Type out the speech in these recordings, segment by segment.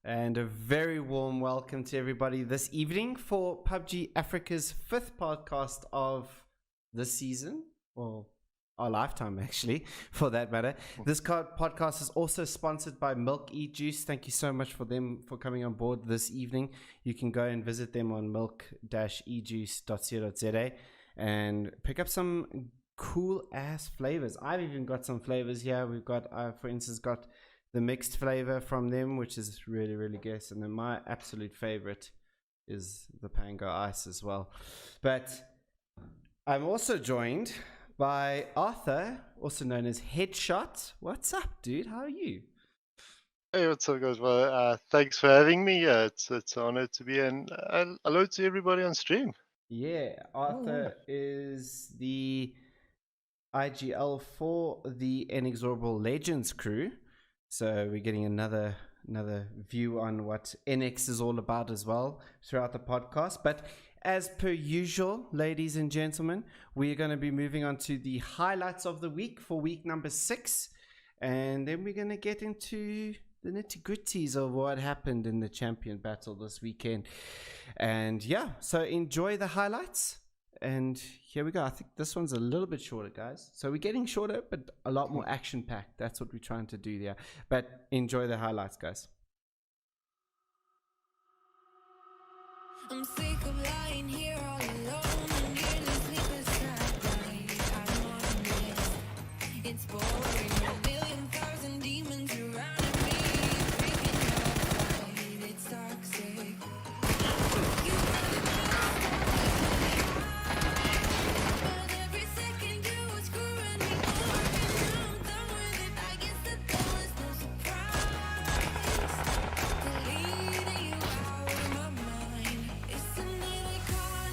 And a very warm welcome to everybody this evening for PUBG Africa's 5th podcast of this season, or our lifetime actually, for that matter. This podcast is also sponsored by MILC Juice. Thank you so much for them for coming on board this evening. You can go and visit them on milk-ejuice.co.za and pick up some cool ass flavors. I've even got some flavors here. We've got, for instance, got the mixed flavor from them, which is really good. And then my absolute favorite is the PGI.S as well. But I'm also joined by Arthur, also known as Headshot. What's up, dude? How are you? Hey, what's up, guys? Well, thanks for having me. It's an honor to be in. Hello to everybody on stream. Yeah, Arthur is the IGL for the Inex Legends crew. So we're getting another view on what NX is all about as well throughout the podcast. But as per usual, ladies and gentlemen, we're going to be moving on to the highlights of the week for week number 6. And then we're going to get into the nitty-gritties of what happened in the champion battle this weekend. And yeah, so enjoy the highlights. And here we go. I think this one's a little bit shorter, guys. So we're getting shorter, but a lot more action-packed. That's what we're trying to do there. But enjoy the highlights, guys. I'm sick of lying here all alone and nearly sleepless at night. I'm on a mess. It's boring. A million thousand demons surrounding me. Freaking outside. It's toxic. You but every second you were screwing me over, and now I'm done with it. I guess that there was no surprise. Deleting you out of my mind. Isn't it iconic?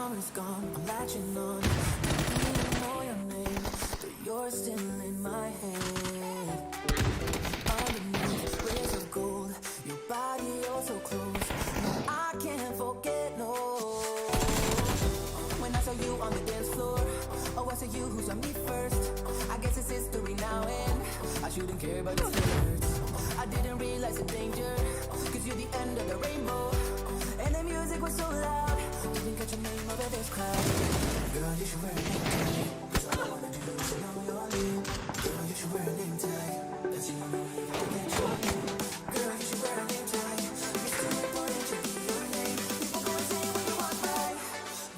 summer's gone, I'm latching on. Don't even know your name, but you're still in my head. Underneath rays of gold, your body oh so close. No, I can't forget, no. When I saw you on the dance floor, oh I saw you who saw me first. I guess it's history now and I shouldn't care but it still hurts. I didn't realize the danger, cause you're the end of the rainbow. And the music was so loud, didn't catch your name over this crowd. Girl, you should wear a name tag, cause all I wanna do is to know your name. Girl, you should wear a name tag, that's the only way you can get your name. Girl, you should wear a name tag, it's too important to be your name. People go insane when you walk by.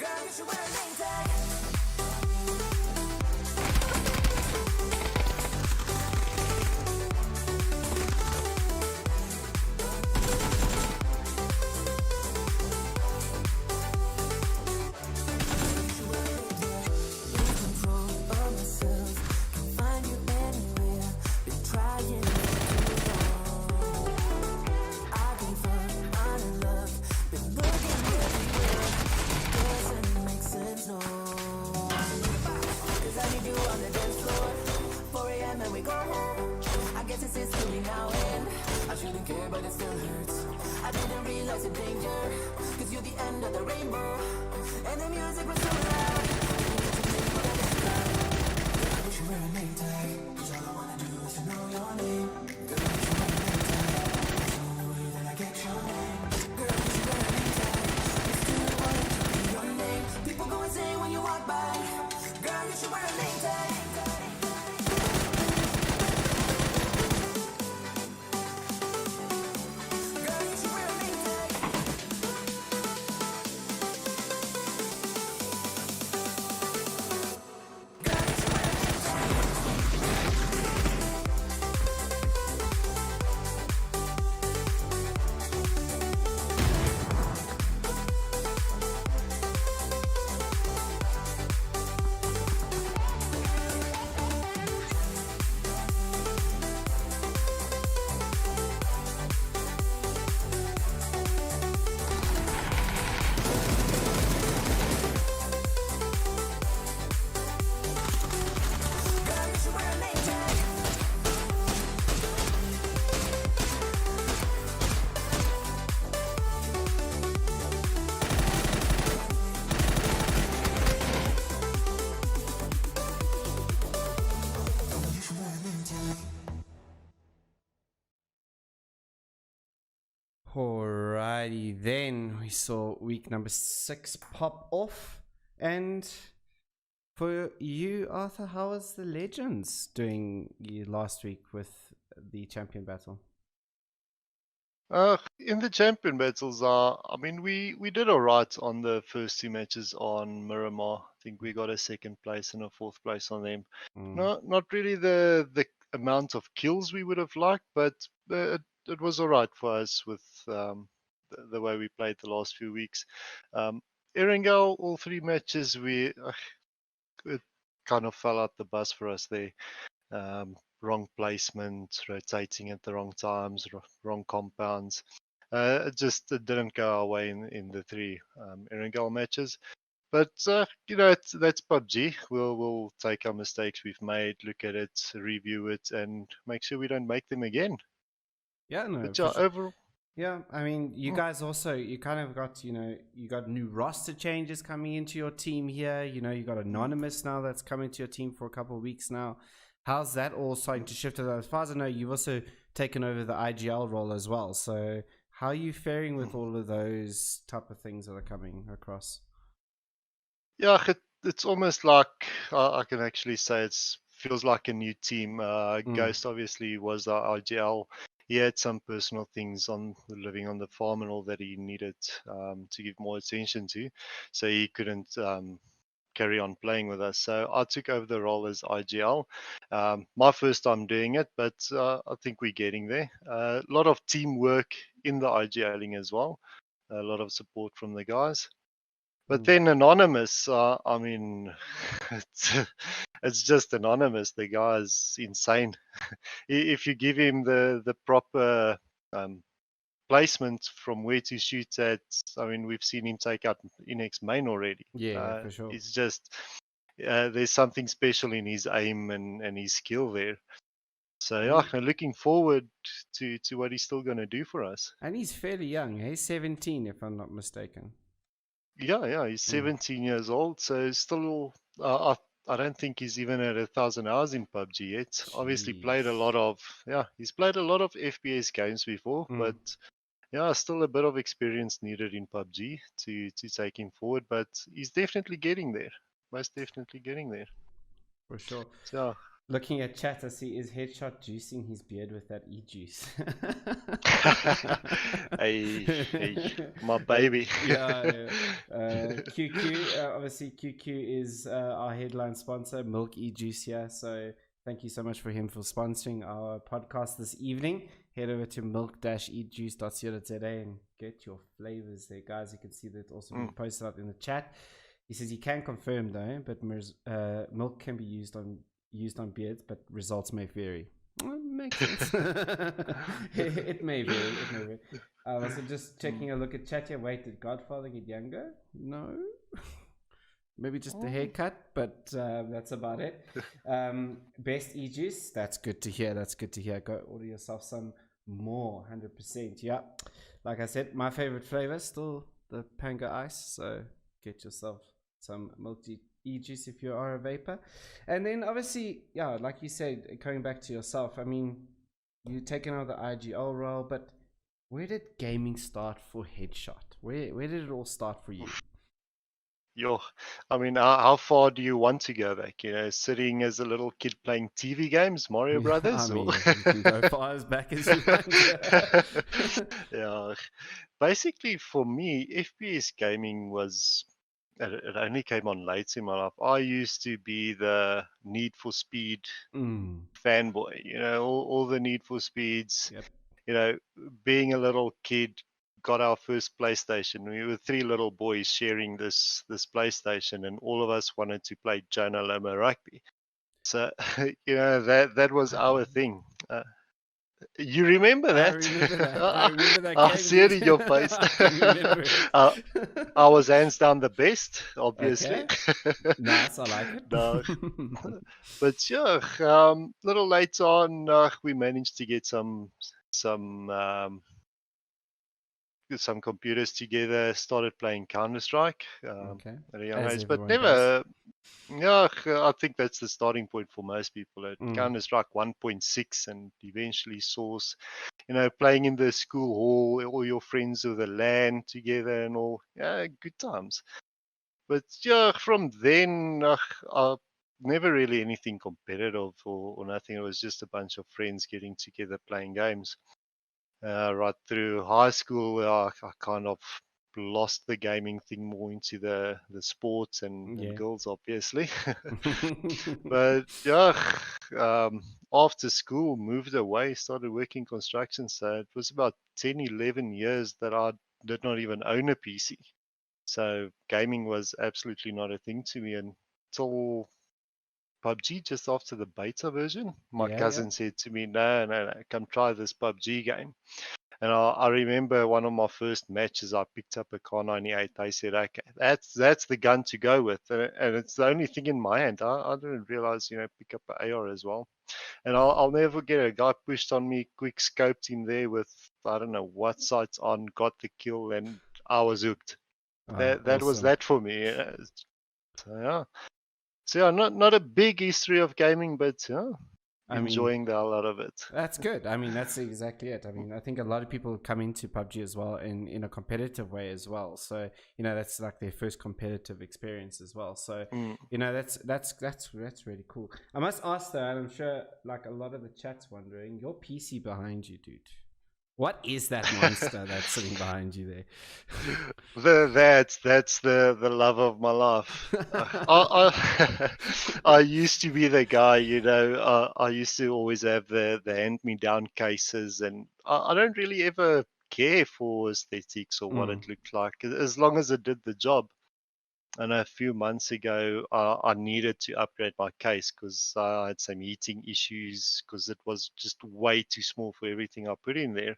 Girl, you should wear a name tag. Alrighty, then we saw week number 6 pop off. And for you, Arthur, how was the Legends doing last week with the champion battle? In the champion battles, I mean, we did all right on the first 2 matches on Miramar. I think we got a 2nd place and a 4th place on them. Not really the amount of kills we would have liked, but it was all right for us with the way we played the last few weeks. Erangel, all 3 matches, it kind of fell out the bus for us there. Wrong placement, rotating at the wrong times, wrong compounds. It didn't go our way in the 3 Erangel matches. But that's PUBG. We'll take our mistakes we've made, look at it, review it, and make sure we don't make them again. Yeah, no. But yeah, overall. Yeah, I mean, you guys also, you kind of got, you got new roster changes coming into your team here. You got Anonymous now that's coming to your team for a couple of weeks now. How's that all starting to shift? As far as I know, you've also taken over the IGL role as well. So how are you faring with all of those type of things that are coming across? Yeah, it's almost like I can actually say it feels like a new team. Ghost obviously was the IGL. He had some personal things on living on the farm and all that he needed to give more attention to. So he couldn't carry on playing with us. So I took over the role as IGL. My first time doing it, but I think we're getting there. A lot of teamwork in the IGLing as well. A lot of support from the guys. But then Anonymous, I mean, it's just Anonymous. The guy is insane. If you give him the proper placement from where to shoot at. I mean, we've seen him take out Inex main already. Yeah, for sure. It's just there's something special in his aim and his skill there. So yeah, I'm looking forward to what he's still going to do for us. And he's fairly young. He's 17, if I'm not mistaken. Yeah, he's 17 years old, so still, I don't think he's even at 1,000 hours in PUBG yet. Jeez. Obviously, he's played a lot of FPS games before, but yeah, still a bit of experience needed in PUBG to take him forward. But he's definitely getting there. Most definitely getting there. For sure. So, looking at chat, I see is Headshot juicing his beard with that e-juice. hey, my baby. yeah. QQ, obviously QQ is our headline sponsor, MILC e-juice here. So thank you so much for him for sponsoring our podcast this evening. Head over to milk-ejuice.co.za and get your flavors there, guys. You can see that also been posted up in the chat. He says he can confirm though, but milk can be used on beards, but results may vary. Well, makes sense. it may vary. So just taking a look at chat here. Wait, did Godfather get younger? No. Maybe just the haircut, but that's about it. Best e-juice. That's good to hear. Go order yourself some more. 100%. Yeah. Like I said, my favorite flavor still the Panga Ice. So get yourself some milk e-juice if you are a vapor. And then obviously, yeah, like you said, coming back to yourself, I mean, you taken out the IGL role, but where did gaming start for Headshot? Where did it all start for you? I mean, how far do you want to go back? You know, sitting as a little kid playing TV games, Mario Brothers? I mean, you can go far as back as you want. Yeah. Basically, for me, FPS gaming it only came on late in my life. I used to be the Need for Speed fanboy, you know, all the Need for Speeds. Yep. You know, being a little kid, got our first PlayStation. We were three little boys sharing this PlayStation, and all of us wanted to play Jonah Loma rugby. So, you know, that was our thing. You remember that? I remember that. I see it in your face. I was hands down the best, obviously. Okay. Nice, I like it. No. But yeah, little later on, we managed to get some computers together, started playing Counter-Strike at a young age, but never. Yeah, I think that's the starting point for most people at Counter-Strike 1.6, and eventually Source, you know, playing in the school hall, all your friends with a LAN together and all. Yeah, good times. But yeah, from then, never really anything competitive or nothing. It was just a bunch of friends getting together playing games. Right through high school, I kind of lost the gaming thing more into the sports and girls, obviously. But yeah, after school, moved away, started working construction. So it was about 10, 11 years that I did not even own a PC. So gaming was absolutely not a thing to me until PUBG, just after the beta version. My cousin said to me, no, come try this PUBG game. And I remember one of my first matches, I picked up a Car 98. They said, okay, that's the gun to go with. And it's the only thing in my hand. I didn't realize, you know, pick up an AR as well. And I'll never forget, a guy pushed on me, quick scoped him there with, I don't know what sights on, got the kill, and I was hooked. That awesome. Was that for me. So yeah, not a big history of gaming, but enjoying the hell out of it. That's good. I mean, that's exactly it. I mean, I think a lot of people come into PUBG as well in a competitive way as well. So, you know, that's like their first competitive experience as well. So, you know, that's really cool. I must ask though, and I'm sure like a lot of the chat's wondering, your PC behind you, dude. What is that monster that's sitting behind you there? That's the love of my life. I used to be the guy, you know. I used to always have the hand-me-down cases, and I don't really ever care for aesthetics or what it looked like, as long as it did the job. And a few months ago, I needed to upgrade my case because I had some heating issues because it was just way too small for everything I put in there.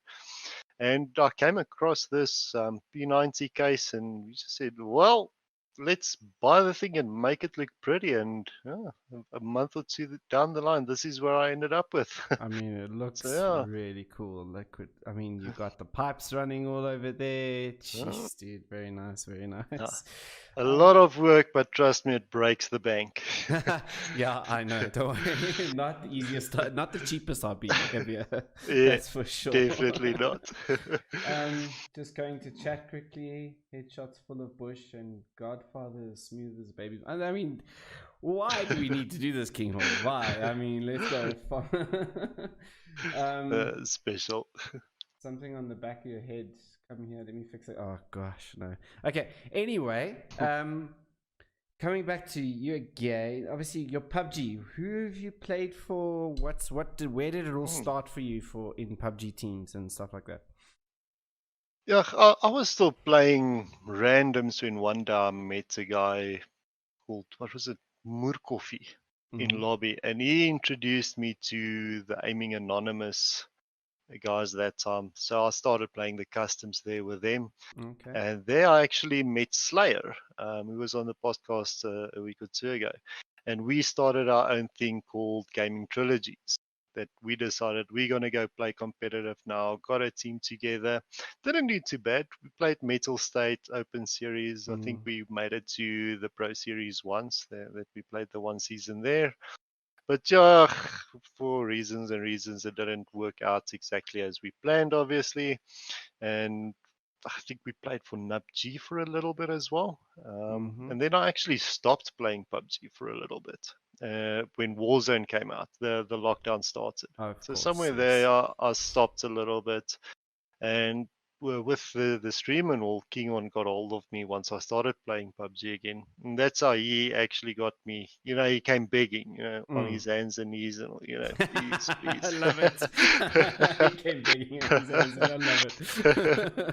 And I came across this P90 case, and we just said, well, let's buy the thing and make it look pretty. And a month or two down the line, this is where I ended up with. I mean, it looks So, really cool. Liquid. I mean, you got the pipes running all over there. Jeez, dude, very nice, very nice. a lot of work, but trust me, it breaks the bank. Yeah, I know. Don't worry. Not the easiest, not the cheapest hobby ever. Yeah, That's for sure. definitely not. Just going to chat quickly. Headshots full of bush and Godfather as smooth as baby. I mean, why do we need to do this, King Hall? Why? I mean, let's go. Special. Something on the back of your head. Come here, let me fix it. Oh gosh, no. Okay. Anyway, coming back to you again. Obviously, your PUBG. Who have you played for? Where did it all start for you for in PUBG teams and stuff like that? Yeah, I was still playing randoms when one day I met a guy called, what was it, Murkofi in lobby, and he introduced me to the Aiming Anonymous guys that time. So I started playing the customs there with them. Okay. And there I actually met Slayer, who was on the podcast a week or two ago. And we started our own thing called Gaming Trilogies, that we decided we're going to go play competitive now. Got a team together. Didn't do too bad. We played Metal State Open Series. I think we made it to the Pro Series once, that we played the one season there. But yeah, for reasons, it didn't work out exactly as we planned, obviously. And I think we played for NUBG for a little bit as well. And then I actually stopped playing PUBG for a little bit when Warzone came out, the lockdown started. So somewhere there, I stopped a little bit. And with the stream and all, Kingon got hold of me once I started playing PUBG again. And that's how he actually got me. You know, he came begging, on his hands and knees and, please, please. I love it. He came begging on his hands and I love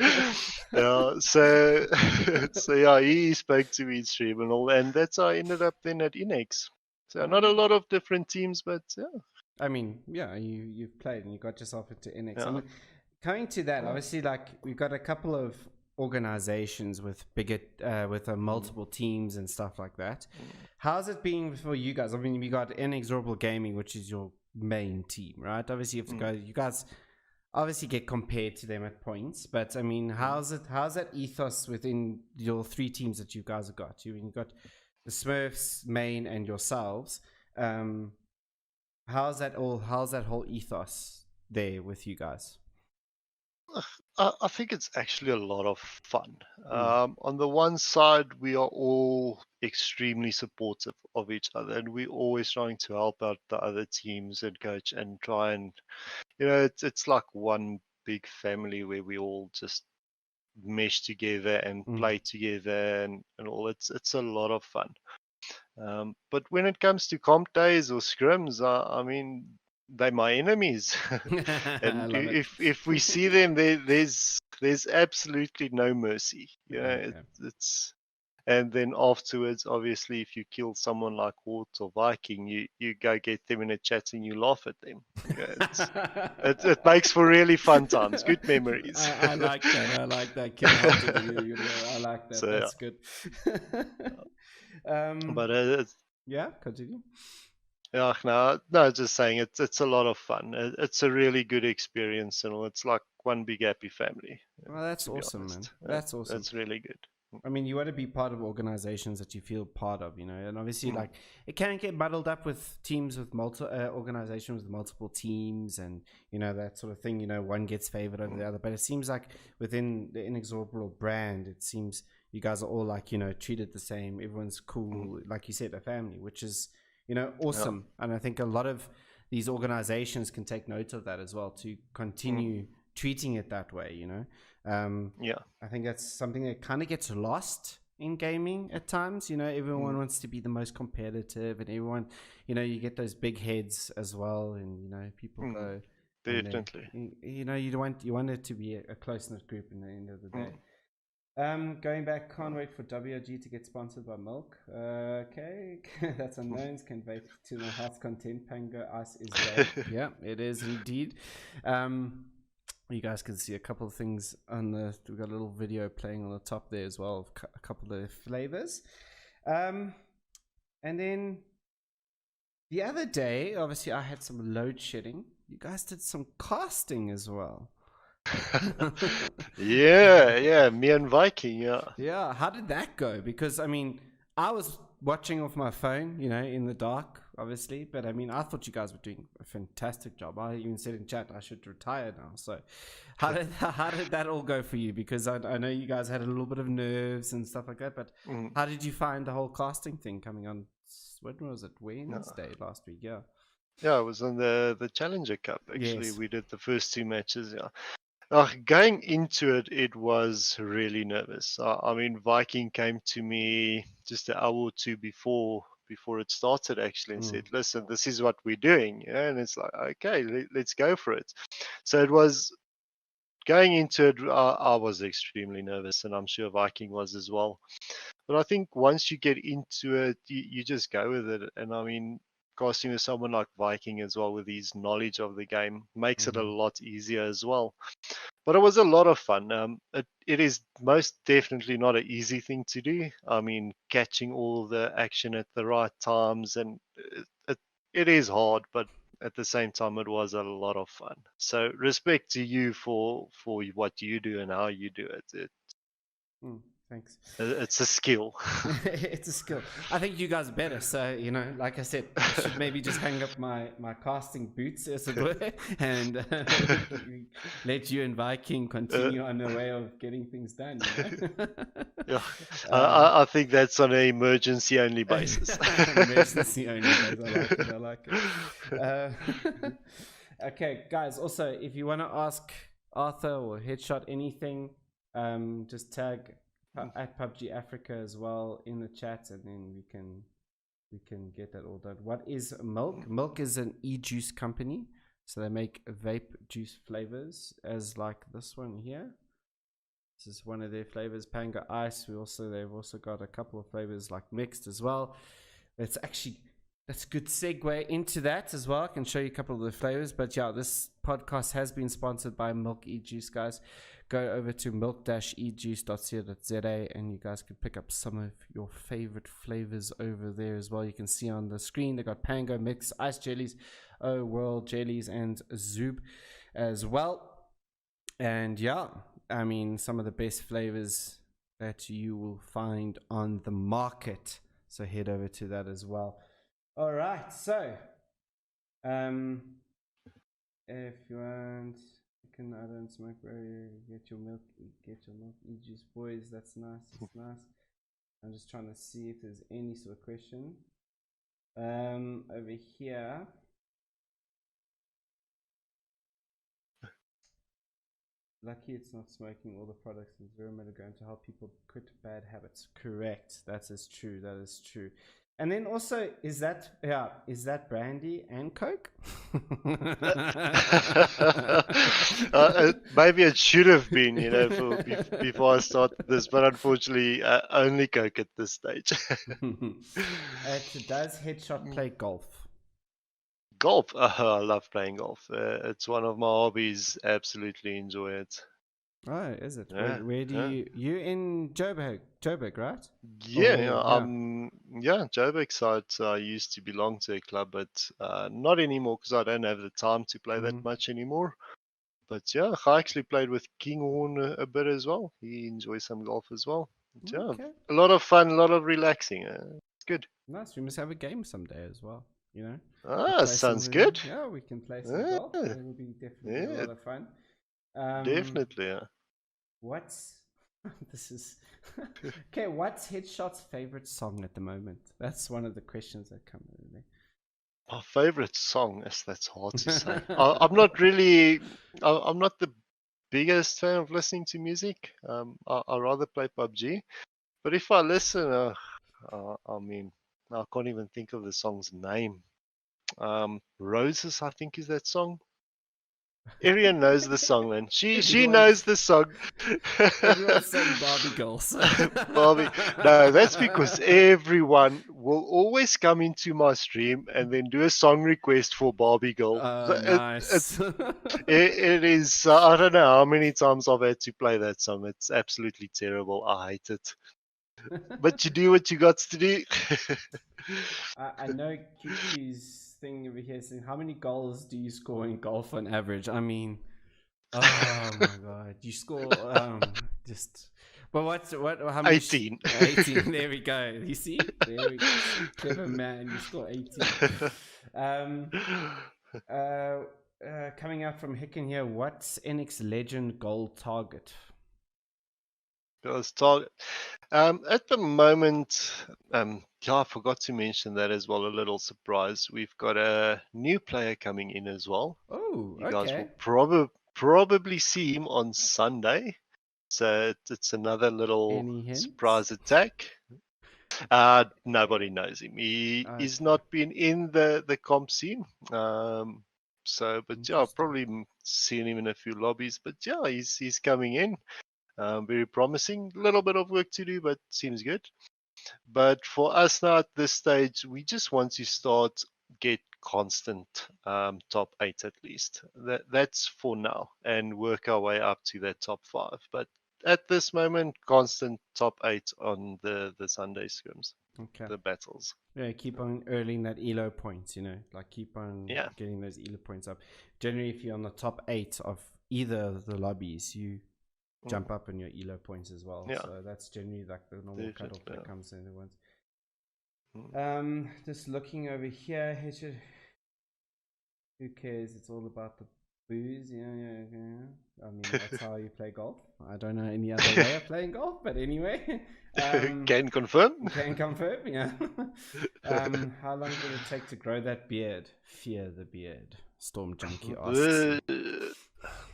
it. Yeah, so yeah, he spoke to me in stream and all, and that's how I ended up then at Inex. So not a lot of different teams, but yeah. I mean, yeah, you've played and you got yourself into Inex. Yeah. And coming to that, obviously, like we've got a couple of organizations with bigger, with multiple teams and stuff like that. How's it been for you guys? I mean, we got Inexorable Gaming, which is your main team, right? Obviously, you have to go. You guys obviously get compared to them at points, but I mean, how's that ethos within your three teams that you guys have got? You've got the Smurfs, main, and yourselves. How's that whole ethos there with you guys? I think it's actually a lot of fun. On the one side, we are all extremely supportive of each other, and we're always trying to help out the other teams and coach and try and, it's like one big family where we all just mesh together and play together and all. It's a lot of fun. But when it comes to comp days or scrims, I mean, they're my enemies. And if we see them, there's absolutely no mercy. It's and then afterwards, obviously, if you kill someone like Wart or Viking, you go get them in a chat and you laugh at them. It makes for really fun times, good memories. I like that. I like that. I like that. So, that's good. But yeah, continue. Yeah, no, just saying it's a lot of fun. It's a really good experience, and it's like one big happy family. Well, that's awesome, man. That's awesome. That's really good. I mean, you want to be part of organizations that you feel part of, and obviously, like, it can get muddled up with teams with organizations with multiple teams, and that sort of thing. One gets favored over the other, but it seems like within the Inexorable brand, it seems you guys are all like treated the same. Everyone's cool, like you said, a family, which is awesome. Yeah. And I think a lot of these organizations can take note of that as well to continue treating it that way, I think that's something that kind of gets lost in gaming at times. Everyone wants to be the most competitive, and everyone, you get those big heads as well, and people go definitely. You want it to be a close-knit group in the end of the day. Going back, can't wait for WRG to get sponsored by MILC. Okay, that's unknowns. Can vape to the health content. Pango Ice is there. Yeah, it is indeed. You guys can see a couple of things on the. We've got a little video playing on the top there as well of a couple of flavors. And then the other day, obviously, I had some load shedding. You guys did some casting as well. Yeah, me and Viking, yeah. Yeah, how did that go? Because I mean, I was watching off my phone, in the dark, obviously. But I mean, I thought you guys were doing a fantastic job. I even said in chat I should retire now. So, how did that all go for you? Because I know you guys had a little bit of nerves and stuff like that. But how did you find the whole casting thing coming on? When was it? Wednesday last week? Yeah. Yeah, it was on the Challenger Cup. Actually, Yes. we did the first 2 matches. Yeah. Going into it, it was really nervous. I mean, Viking came to me just an hour or two before it started, actually, and said, "Listen, this is what we're doing," and it's like, "Okay, let's go for it." So it was going into it. I was extremely nervous, and I'm sure Viking was as well. But I think once you get into it, you just go with it. And I mean, casting with someone like Viking as well, with his knowledge of the game, makes it a lot easier as well. But it was a lot of fun. It is most definitely not an easy thing to do. I mean, catching all the action at the right times, and it is hard, but at the same time, it was a lot of fun. So respect to you for what you do and how you do it. Thanks. It's a skill. It's a skill. I think you guys are better. So, like I said, I should maybe just hang up my casting boots, as it were, and let you and Viking continue on the way of getting things done. Yeah, I think that's on an emergency only basis. Emergency only basis. I like it. Okay, guys. Also, if you want to ask Arthur or Headshot anything, just tag at PUBG Africa as well in the chat, and then we can get that all done. What is MILC? MILC is an e-juice company, so they make vape juice flavors, as like this one here. This is one of their flavors, PGI.S. They've also got a couple of flavors like mixed as well. That's a good segue into that as well. I can show you a couple of the flavors, but yeah, this podcast has been sponsored by MILC e-juice, guys. Go over to milk-ejuice.co.za and you guys can pick up some of your favorite flavors over there as well. You can see on the screen they got Pango Mix, Ice Jellies, Oh World Jellies, and Zoob as well. And yeah, I mean, some of the best flavors that you will find on the market. So head over to that as well. All right, so if you want, I don't smoke, bro. Get your milk e-juice, boys. That's nice. That's nice. I'm just trying to see if there's any sort of question. Over here. Lucky it's not smoking. All the products in Zero are going to help people quit bad habits. Correct. That is true. That is true. And then also, is that brandy and Coke? Maybe it should have been, before I started this, but unfortunately, only Coke at this stage. Does Headshot play golf? Golf? I love playing golf. It's one of my hobbies. Absolutely enjoy it. Oh, is it? Yeah, where do you in Joburg, right? Yeah, Joburg side. I used to belong to a club, but not anymore because I don't have the time to play that much anymore. But yeah, I actually played with Kinghorn a bit as well. He enjoys some golf as well. But, yeah, a lot of fun, a lot of relaxing. It's good. Nice. We must have a game someday as well. Sounds good. Yeah, we can play some golf. It will be definitely a lot of fun. Definitely, yeah. What's Headshot's favorite song at the moment? That's one of the questions that come in there. My favorite song? That's hard to say. I'm not the biggest fan of listening to music. I rather play PUBG. But if I listen, I mean, I can't even think of the song's name. Roses, I think, is that song. Arian knows the song, man. She Everyone- knows the song. Everyone's saying Barbie girls. Barbie. No, that's because everyone will always come into my stream and then do a song request for Barbie girl. Nice. It is. I don't know how many times I've had to play that song. It's absolutely terrible. I hate it. But you do what you got to do. I know QQ's thing over here saying, how many goals do you score in golf on average? I mean, oh my god, you score just. But how many? 18. 18. There we go. You see, there we go. Clever man. You score 18. Coming out from Hicken here. What's Inex Legend goal target? At the moment, yeah, I forgot to mention that as well. A little surprise. We've got a new player coming in as well. Oh, You guys okay. will probably see him on Sunday. So it's another little Any hints? surprise attack. Nobody knows him. He's not been in the comp scene. So, but yeah, I've probably seen him in a few lobbies. But yeah, he's coming in. Very promising. A little bit of work to do, but seems good. But for us now at this stage, we just want to start get constant top 8 at least. That's for now, and work our way up to that top 5. But at this moment, constant top 8 on the Sunday scrims, the battles. Yeah, keep on earning that elo points, like keep on getting those elo points up. Generally, if you're on the top 8 of either of the lobbies, you jump up in your elo points as well. Yeah. So that's generally like the normal cutoff that comes in the ones. Just looking over here, who cares? It's all about the booze. Yeah. I mean, that's how you play golf. I don't know any other way of playing golf, but anyway. Can confirm. Can confirm, yeah. How long did it take to grow that beard? Fear the beard. Storm Junkie asks.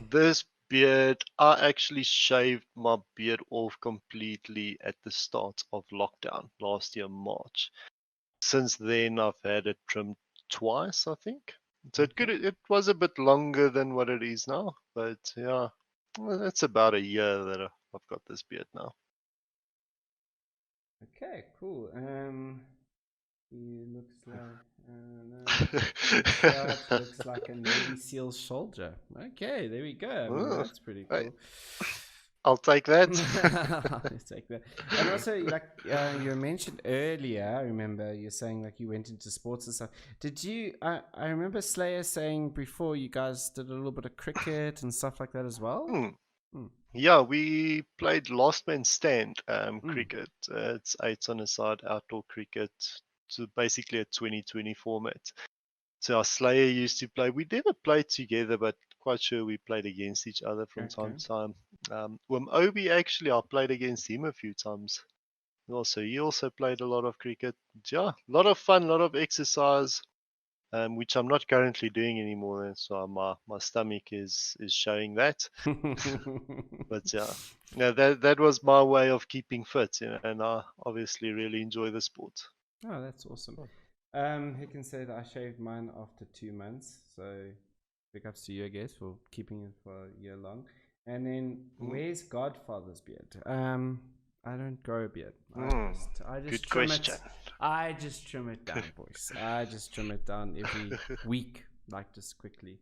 This beard, I actually shaved my beard off completely at the start of lockdown last year, March. Since then, I've had it trimmed twice, I think. So it was a bit longer than what it is now, but yeah, that's about a year that I've got this beard now. Okay, cool. He looks like looks like a Navy SEAL soldier. Okay, there we go. I mean, that's pretty cool. I'll take that. I'll take that. And also, like you mentioned earlier, I remember you saying like you went into sports and stuff. Did you? I remember Slayer saying before you guys did a little bit of cricket and stuff like that as well. Yeah, we played last man stand cricket. It's 8 on a side outdoor cricket. So basically a 2020 format. So our Slayer used to play. We never played together, but quite sure we played against each other from time to time. Obi, actually, I played against him a few times. Also, he also played a lot of cricket. Yeah, a lot of fun, a lot of exercise, which I'm not currently doing anymore. So my stomach is showing that. But yeah, that was my way of keeping fit, and I obviously really enjoy the sport. Oh, that's awesome. He can say that I shaved mine after 2 months, so big ups to you, I guess, for keeping it for a year long. And then, where's Godfather's beard? I don't grow a beard. I just good trim question. I just trim it down, boys. I just trim it down every week, like just quickly.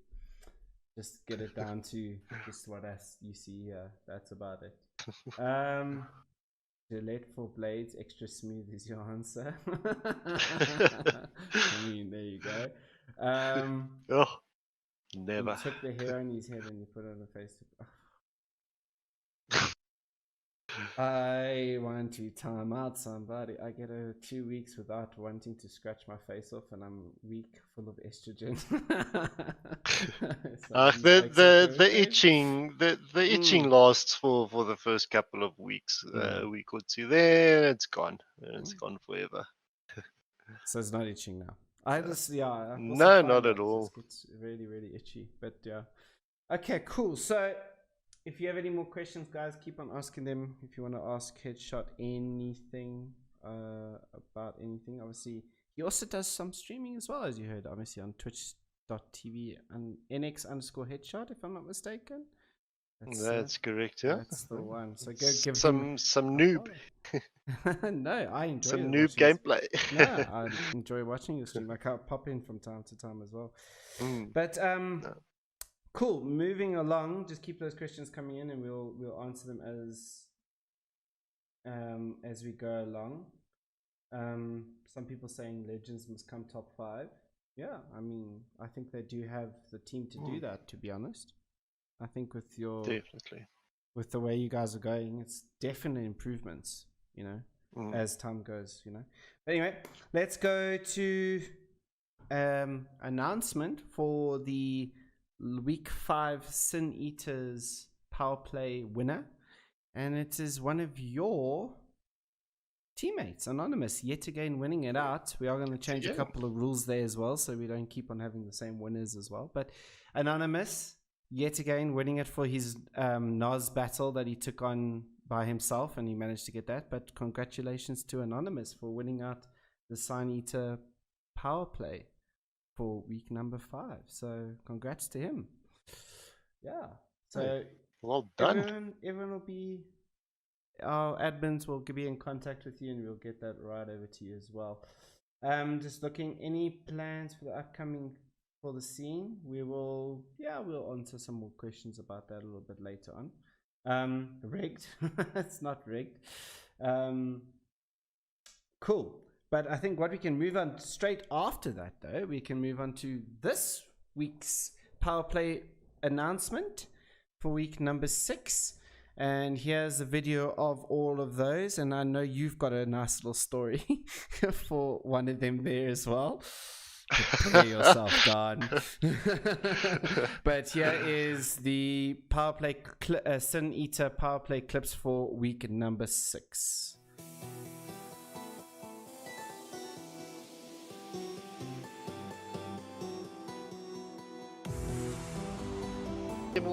Just get it down to just what you see here. That's about it. Gillette for blades, extra smooth is your answer. I mean, there you go. Never. He took the hair on his head and he put it on the face. I want to time out somebody. I get 2 weeks without wanting to scratch my face off, and I'm weak, full of estrogen. The itching lasts for the first couple of weeks, a week or two. Then it's gone. It's gone forever. So it's not itching now. I no, not at all. It's really, really itchy. But yeah. Okay, cool. So if you have any more questions, guys, keep on asking them. If you want to ask Headshot anything about anything, obviously he also does some streaming as well, as you heard, obviously on Twitch twitch.tv and NX_headshot, if I'm not mistaken. That's correct, yeah. That's the one. So go give some noob. No, I enjoy Some it noob gameplay. No, I enjoy watching your stream. I can pop in from time to time as well. But cool. Moving along, just keep those questions coming in, and we'll answer them as we go along. Some people saying Legends must come top 5. Yeah, I mean, I think they do have the team to do that. To be honest, I think with definitely with the way you guys are going, it's definitely improvements. You know, as time goes. You know. But anyway, let's go to announcement for the week 5 Syneater's power play winner, and it is one of your teammates, Anonymous, yet again winning it out. We are going to change a couple of rules there as well, so we don't keep on having the same winners as well. But Anonymous, yet again winning it for his Nas battle that he took on by himself, and he managed to get that. But congratulations to Anonymous for winning out the Syneater power play for week number 5. So congrats to him. Yeah. So well done. Everyone will be, our admins will be in contact with you, and we'll get that right over to you as well. Just looking, any plans for the upcoming for the scene? We'll answer some more questions about that a little bit later on. Rigged. It's not rigged. Cool. But I think what we can move on straight after that, though, we can move on to this week's power play announcement for week number 6. And here's a video of all of those. And I know you've got a nice little story for one of them there as well. Prepare yourself, Don. But here is the power play Syneater power play clips for week number 6.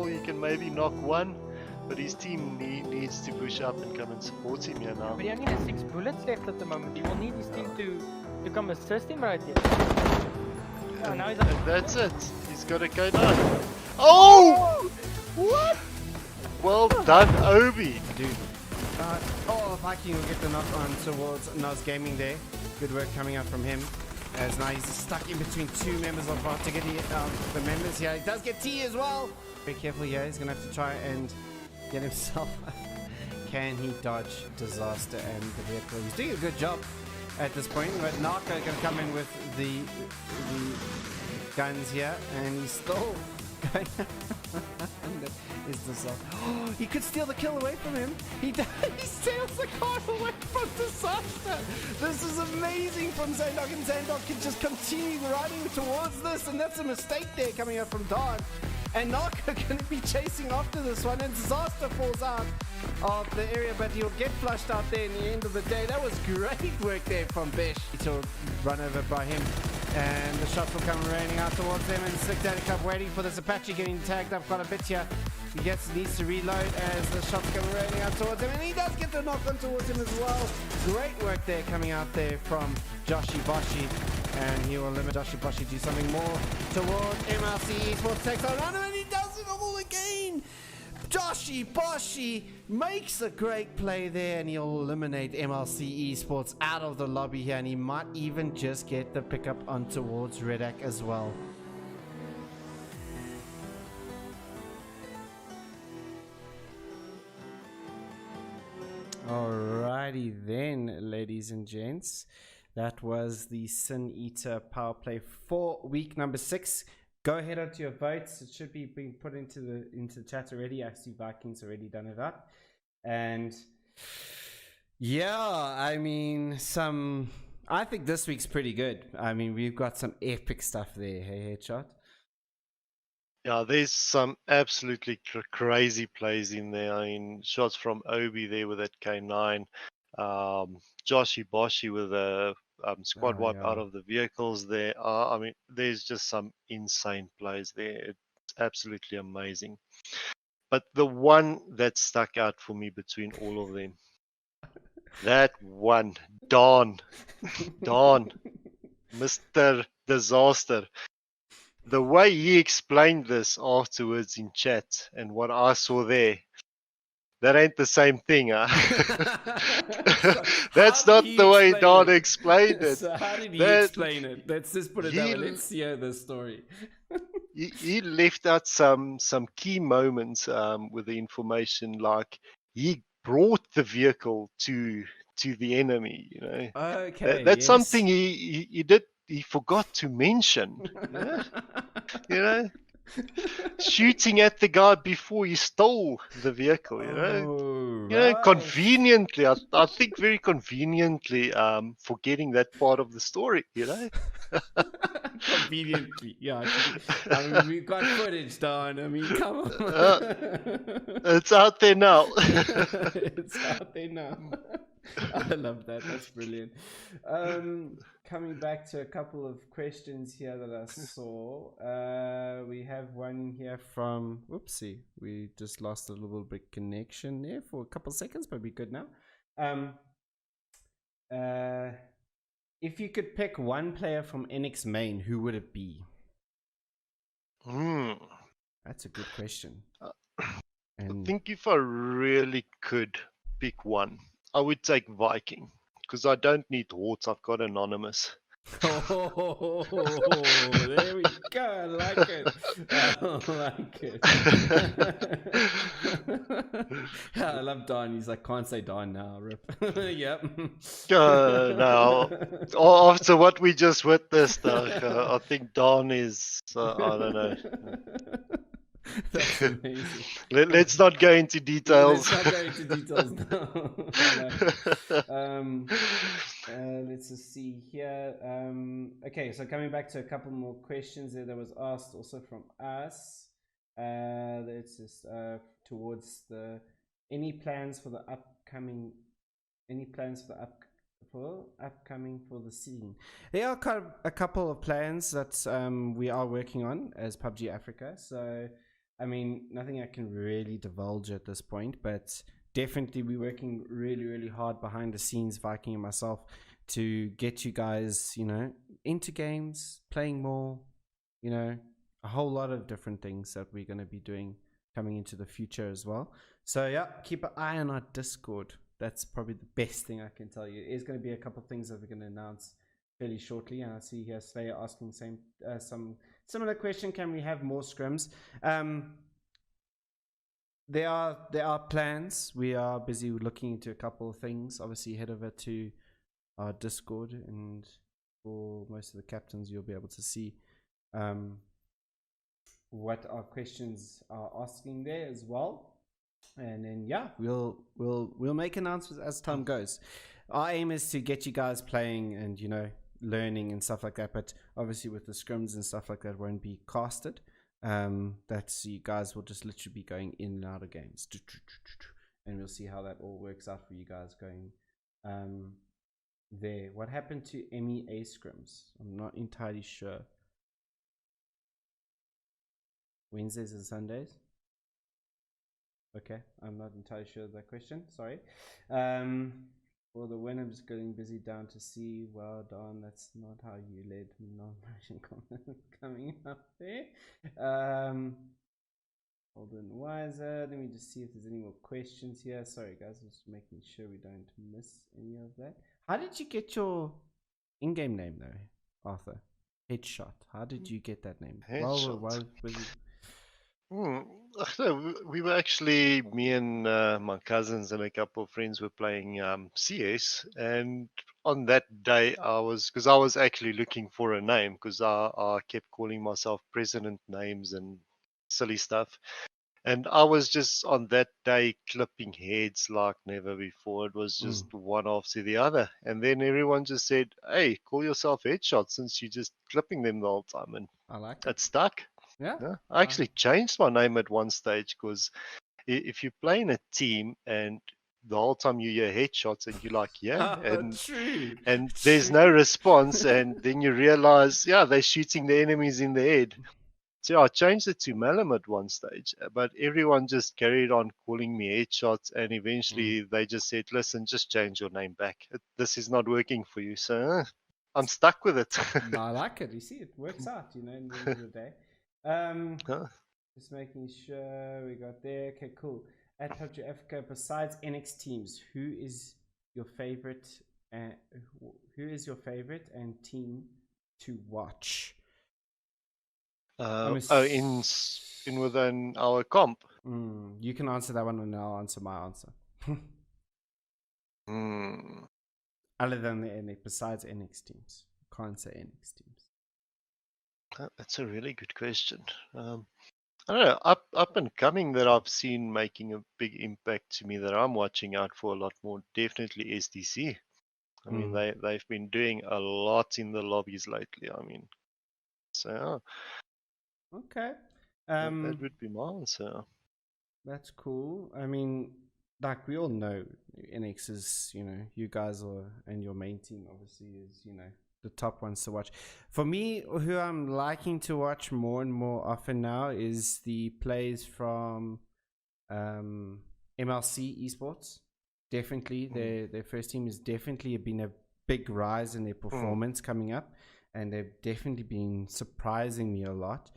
He can maybe knock one, but his team needs to push up and come and support him here now. But he only has 6 bullets left at the moment. He will need his team to come assist him right here. Oh, now he's and that's it. He's got a K9. Oh! What? Well done, Obi. Dude. Viking will get the knock on towards Nas Gaming there. Good work coming out from him. As now he's stuck in between 2 members of to get the members here. He does get T as well. Be careful here. He's going to have to try and get himself. Can he dodge Disaster and the vehicle? He's doing a good job at this point. But Narco going to come in with the guns here. And he's still going. Is Disaster. Oh, he could steal the kill away from him. He does. He steals the car away from Disaster. This is amazing from Zandog, and Zandog can just continue riding towards this, and that's a mistake there coming up from Don. And Narco going to be chasing after this one, and Disaster falls out of the area, but he'll get flushed out there in the end of the day. That was great work there from Bish. To run over by him, and the shots will come raining out towards them, and Slick Daddy Cup waiting for this Apache getting tagged up quite a bit here. He needs to reload as the shots come raining out towards him, and he does get the knock on towards him as well. Great work there coming out there from Joshi Boshi, and he will limit Joshi Boshi to something more towards MILC Esports takes on run, and he does it all again. Joshi Boshi makes a great play there, and he'll eliminate MILC Esports out of the lobby here, and he might even just get the pickup on towards Redak as well. Alrighty then, ladies and gents. That was the Syneater power play for week number 6. Go ahead onto your votes. It should be being put into the chat already. I see Vikings already done it up. And yeah, I mean, I think this week's pretty good. I mean, we've got some epic stuff there. Hey, Headshot. Yeah, there's some absolutely crazy plays in there. I mean, shots from Obi there with that K9. Joshi Boshi with a squad wipe out of the vehicles there. I mean, there's just some insane plays there. It's absolutely amazing. But the one that stuck out for me between all of them, that one, Don, Mr. Disaster. the way he explained this afterwards in chat and what I saw there, that ain't the same thing, huh? So That's how did not he the way explain Don it? explained it. So how did he That explain it? Let's just put it that way. Let's hear the story. he left out some key moments with the information, like he brought the vehicle to the enemy. You know, Okay, that's something yes. he did. He forgot to mention. Yeah, you know, shooting at the guy before he stole the vehicle. Oh, You know, right. conveniently, I think very conveniently, forgetting that part of the story. You know. Conveniently, yeah. I mean, we've got footage, Don. I mean, come on. It's out there now. It's out there now. I love that. That's brilliant. Coming back to a couple of questions here that I saw. We have one here from. Whoopsie, we just lost a little bit connection there for a couple seconds, but we're good now. If you could pick one player from Inex main, who would it be? That's a good question. I think if I really could pick one, I would take Viking, because I don't need Horts, I've got Anonymous. Oh, there we go. I like it. I like it. I love Don. He's like, can't say Don now. Rip. Yep. No, after what we just witnessed, I think Don is, I don't know. That's amazing. Let's not go into details. Let's not go into details now. Let's just see here. Okay, so coming back to a couple more questions that was asked also from us. Let's just towards the any plans for the upcoming upcoming for the scene. There are a couple of plans that we are working on as PUBG Africa. So I mean, nothing I can really divulge at this point, but definitely we're working really, really hard behind the scenes, Viking and myself, to get you guys, you know, into games, playing more, you know, a whole lot of different things that we're going to be doing coming into the future as well. So yeah, keep an eye on our Discord. That's probably the best thing I can tell you. There's going to be a couple of things that we're going to announce fairly shortly. And I see here Slayer asking some similar question: can we have more scrims? There are plans. We are busy looking into a couple of things. Obviously, head over to our Discord, and for most of the captains, you'll be able to see what our questions are asking there as well. And then yeah, we'll make announcements as time goes. Our aim is to get you guys playing and, you know, learning and stuff like that, but obviously with the scrims and stuff like that won't be casted. That's, you guys will just literally be going in and out of games, and we'll see how that all works out for you guys going there. What happened to MEA scrims? I'm not entirely sure. Wednesdays and Sundays? Okay, I'm not entirely sure of that question. Sorry. Well, the when I'm just getting busy down to see. Well done. That's not how you led non-motion comment coming up there. Hold on, Wiser. Let me just see if there's any more questions here. Sorry, guys. I'm just making sure we don't miss any of that. How did you get your in-game name, though, Arthur? Headshot. How did you get that name? Headshot. Well, we were actually, me and my cousins and a couple of friends were playing CS, and on that day because I was actually looking for a name, because I kept calling myself president names and silly stuff, and I was just on that day clipping heads like never before. It was just one after the other, and then everyone just said, "Hey, call yourself Headshot, since you're just clipping them the whole time," and I like it stuck. Yeah. I actually changed my name at one stage, because if you play in a team and the whole time you hear Headshots and you're like, yeah, and there's no response, and then you realize, yeah, they're shooting the enemies in the head. So I changed it to Malam at one stage, but everyone just carried on calling me Headshots, and eventually they just said, listen, just change your name back. This is not working for you. So I'm stuck with it. I like it. You see, it works out, in the end of the day. Huh? Just making sure we got there. Okay, cool. At PUBG Africa, besides NX teams, who is your favorite? Who is your favorite and team to watch? In within our comp. You can answer that one, and I'll answer my answer. Other than the NX, besides NX teams, can't say NX teams. That's a really good question. I don't know. Up and coming that I've seen making a big impact to me that I'm watching out for a lot more. Definitely SDC. I mean, they've been doing a lot in the lobbies lately. I mean, so okay, that would be my answer. That's cool. I mean, like we all know, NX is, you guys are, and your main team obviously is, the top ones to watch. For me, who I'm liking to watch more and more often now is the plays from MLC Esports. Definitely, their first team has definitely been a big rise in their performance coming up, and they've definitely been surprising me a lot.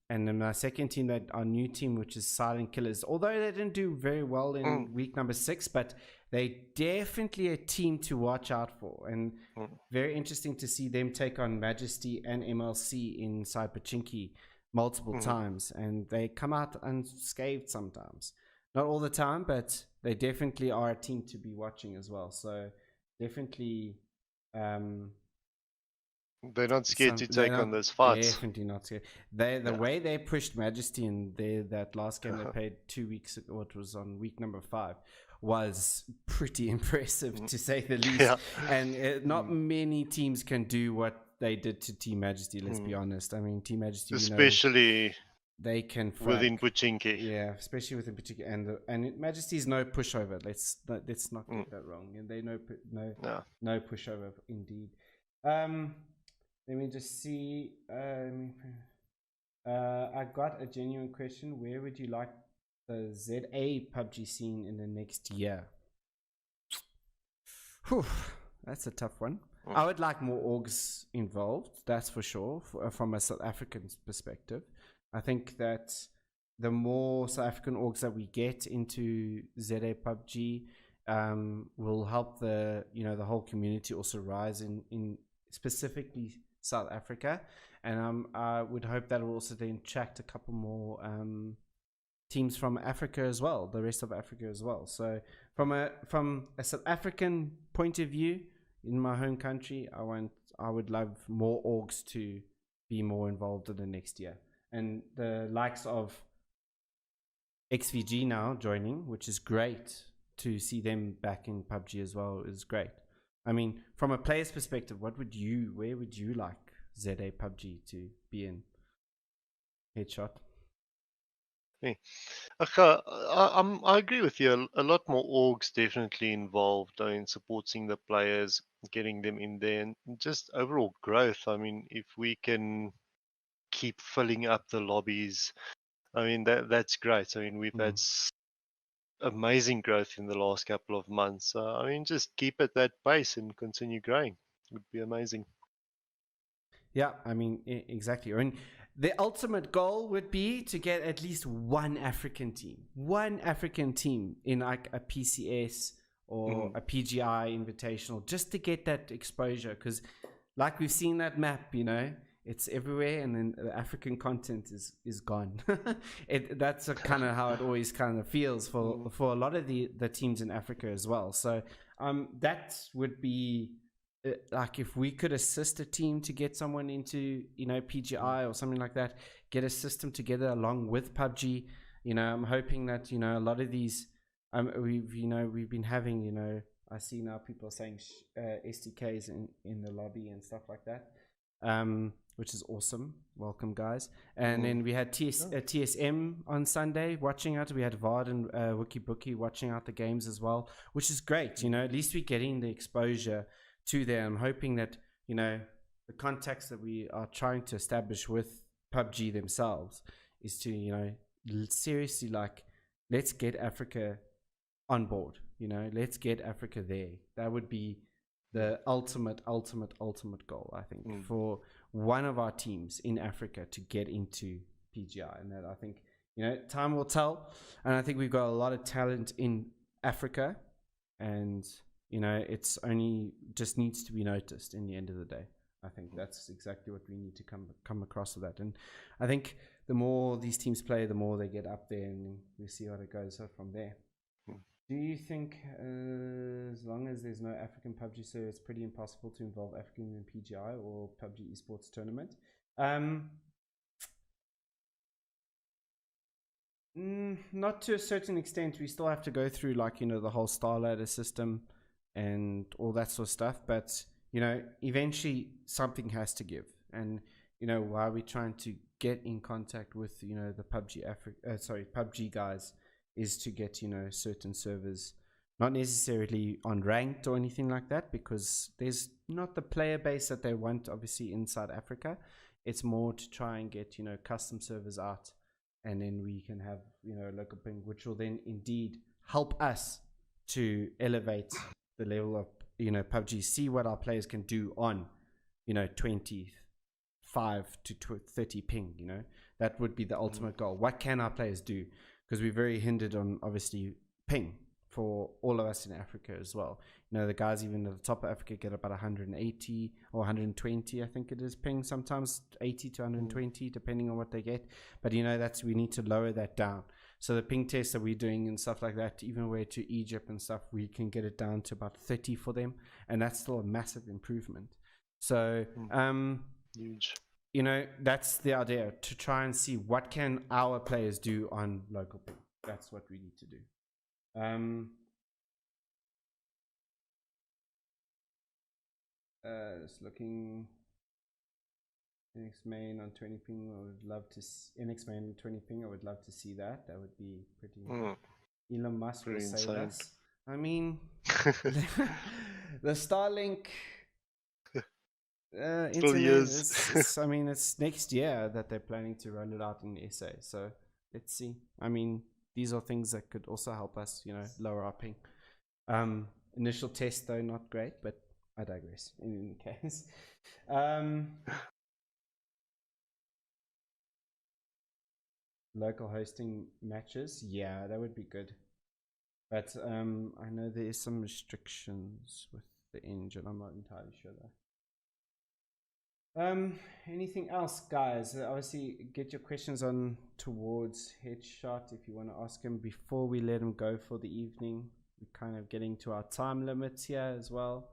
And then my second team, that our new team, which is Silent Killers, although they didn't do very well in week number 6, but they definitely a team to watch out for, and very interesting to see them take on Majesty and MLC inside Pachinki multiple times, and they come out unscathed sometimes. Not all the time, but they definitely are a team to be watching as well. So definitely they're not scared to take on those fights. Definitely not scared. The way they pushed Majesty in that last game they played 2 weeks ago, it was on week number 5, was pretty impressive to say the least. And not many teams can do what they did to Team Majesty. Let's be honest. I mean, Team Majesty, especially they can within Pachinki. Yeah, especially within Pachinki, and Majesty's no pushover. Let's not get that wrong. And they no pushover indeed. Let me just see. I got a genuine question. Where would you like the ZA PUBG scene in the next year? Whew, that's a tough one. I would like more orgs involved, that's for sure, from a South African perspective. I think that the more South African orgs that we get into ZA PUBG will help the whole community also rise in specifically South Africa, and I would hope that will also then attract a couple more teams from Africa as well, the rest of Africa as well. So from a South African point of view, in my home country, I would love more orgs to be more involved in the next year, and the likes of XVG now joining, which is great to see them back in PUBG as well, is great. I mean, from a player's perspective, where would you like ZA PUBG to be in? Headshot. I agree with you. A lot more orgs definitely involved in supporting the players, getting them in there, and just overall growth. I mean, if we can keep filling up the lobbies, I mean that's great. I mean, we've had amazing growth in the last couple of months. I mean, just keep at that pace and continue growing. It would be amazing. Yeah, I mean, exactly. I mean, the ultimate goal would be to get at least one African team in like a PCS or a PGI invitational, just to get that exposure. Because like we've seen that map, it's everywhere, and then the African content is gone. That's kind of how it always kind of feels for a lot of the teams in Africa as well. So that would be like if we could assist a team to get someone into PGI or something like that, get a system together along with PUBG. I'm hoping that a lot of these we've been having I see now people saying SDKs in the lobby and stuff like that. Which is awesome. Welcome, guys. And then we had TSM on Sunday watching out. We had Vard and Wikibookie watching out the games as well, which is great. At least we're getting the exposure to them. I'm hoping that the contacts that we are trying to establish with PUBG themselves is to seriously, like, let's get Africa on board. Let's get Africa there. That would be the ultimate goal, I think, for one of our teams in Africa to get into PGI. And that, I think, time will tell. And I think we've got a lot of talent in Africa, and it's only just needs to be noticed in the end of the day. I think that's exactly what we need to come across with that. And I think the more these teams play, the more they get up there, and we see how it goes from there. Do you think as long as there's no African PUBG server, it's pretty impossible to involve African in PGI or PUBG esports tournament? Not to a certain extent. We still have to go through the whole star ladder system and all that sort of stuff. But eventually something has to give. And why we're trying to get in contact with the PUBG guys is to get certain servers, not necessarily on ranked or anything like that, because there's not the player base that they want obviously in South Africa. It's more to try and get custom servers out, and then we can have local ping, which will then indeed help us to elevate the level of PUBG, see what our players can do on 25 to 30 ping. That would be the ultimate goal. What can our players do? Because we're very hindered on obviously ping for all of us in Africa as well. The guys even at the top of Africa get about 180 or 120, I think it is, ping, sometimes 80 to 120 depending on what they get. But we need to lower that down. So the ping tests that we're doing and stuff like that, even where to Egypt and stuff, we can get it down to about 30 for them, and that's still a massive improvement. So huge. That's the idea, to try and see what can our players do on local ping. That's what we need to do. Just looking, Inex main on 20 ping. I would love to Inex main on 20 ping. I would love to see that. That would be pretty. Elon Musk will save us. I mean, the Starlink. It's next year that they're planning to roll it out in SA, so let's see. I mean, these are things that could also help us lower our ping. Initial test though, not great, but I digress in any case. Local hosting matches, yeah, that would be good, but I know there is some restrictions with the engine. I'm not entirely sure though. Anything else, guys? Obviously, get your questions on towards Headshot if you want to ask him before we let him go for the evening. We're kind of getting to our time limits here as well.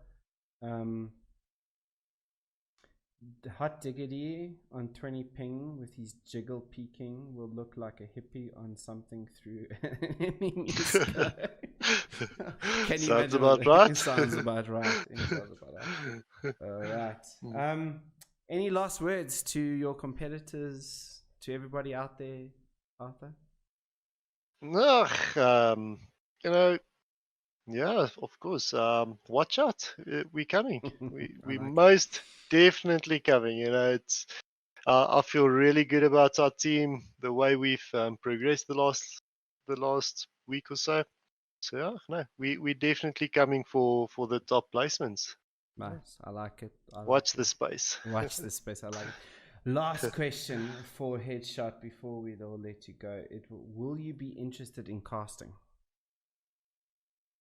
Hot Diggity on 20 ping with his jiggle peeking will look like a hippie on something through enemy scope. Sounds about right. Sounds about right. All right. Any last words to your competitors, to everybody out there, Arthur? No, yeah, of course. Watch out. We're coming. We most definitely coming. It's. I feel really good about our team, the way we've progressed the last week or so. So yeah, no, we're definitely coming for the top placements. Nice, I like it. Watch the space. Watch the space. I like it. Last question for Headshot before we all let you go. Will you be interested in casting?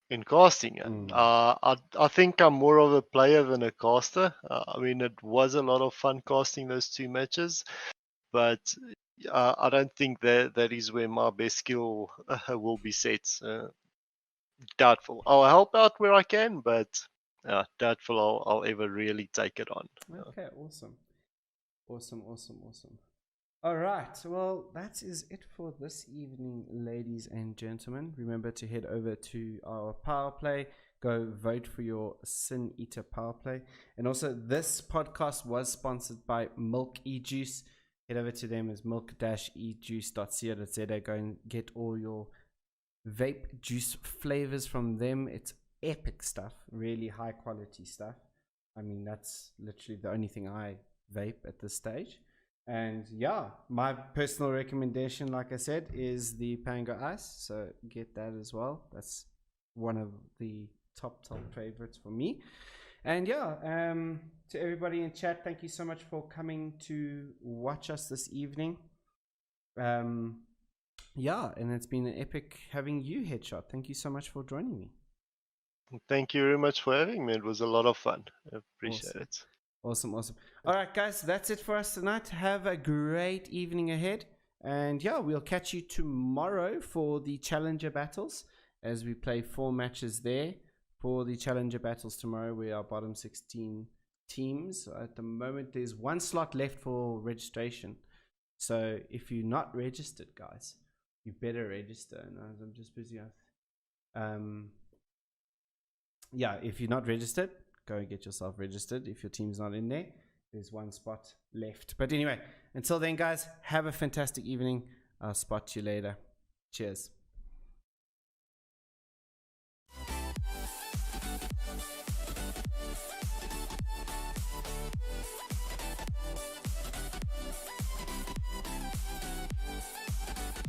In casting, I think I'm more of a player than a caster. I mean, it was a lot of fun casting those two matches, but I don't think that is where my best skill will be set. Doubtful. I'll help out where I can, but doubtful I'll ever really take it on. Okay, awesome. All right, well, that is it for this evening, ladies and gentlemen. Remember to head over to our power play. Go vote for your Syneater power play. And also, this podcast was sponsored by MILC e-juice. Head over to them as milk-ejuice.co.za. Go and get all your vape juice flavors from them. It's epic stuff, really high quality stuff. I mean, that's literally the only thing I vape at this stage. And yeah, my personal recommendation, like I said, is the Pango Ice, so get that as well. That's one of the top favorites for me. And yeah, to everybody in chat, thank you so much for coming to watch us this evening. Yeah, and it's been an epic having you, Headshot. Thank you so much for joining me. Thank you very much for having me. It was a lot of fun. I appreciate it. Awesome. All right, guys, that's it for us tonight. Have a great evening ahead. And yeah, we'll catch you tomorrow for the Challenger Battles as we play 4 matches there. For the Challenger Battles tomorrow, we are bottom 16 teams. At the moment, there's 1 slot left for registration. So if you're not registered, guys, you better register. And I'm just busy. Yeah, if you're not registered, go and get yourself registered. If your team's not in there, there's 1 spot left. But anyway, until then, guys, have a fantastic evening. I'll spot you later. Cheers.